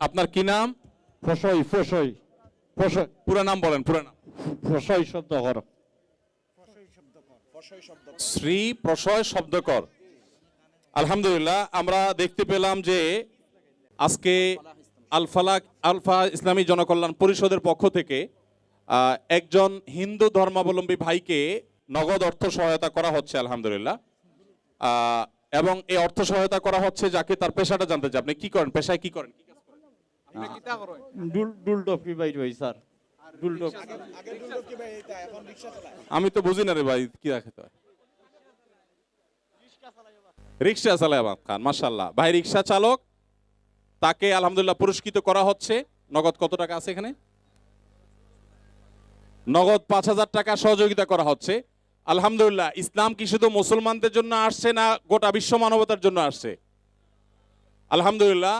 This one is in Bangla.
আপনার কি নাম? ফসই ফসই ফসই পুরো নাম বলেন, পুরো নাম। ফসই শব্দকর। শ্রী প্রশয় শব্দকর। আলহামদুলিল্লাহ, আমরা দেখতে পেলাম যে আজকে আলফা ইসলামী জনকল্যাণ পরিষদের পক্ষ থেকে একজন হিন্দু ধর্মাবলম্বী ভাইকে নগদ অর্থ সহায়তা করা হচ্ছে আলহামদুলিল্লাহ। এবং এই অর্থ সহায়তা করা হচ্ছে যাকে তার পেশাটা জানতে চাই। আপনি কি করেন, পেশায় কি করেন? ডুলডপি বাইর হই স্যার, ডুলডপ। আমি তো বুঝি না রে ভাই, কি রাখতে হয়? রিক্সা চালায় আবাদ খান, মাশাআল্লাহ। ভাই রিক্সা চালক, তাকে আলহামদুলিল্লাহ পুরস্কৃত করা হচ্ছে। নগদ কত টাকা আছে এখানে? নগদ 5,000 টাকা সহযোগিতা করা হচ্ছে। আলহামদুলিল্লাহ, ইসলাম কি শুধু মুসলমানদের জন্য আসছে না গোটা বিশ্ব মানবতার জন্য আসছে? আলহামদুলিল্লাহ,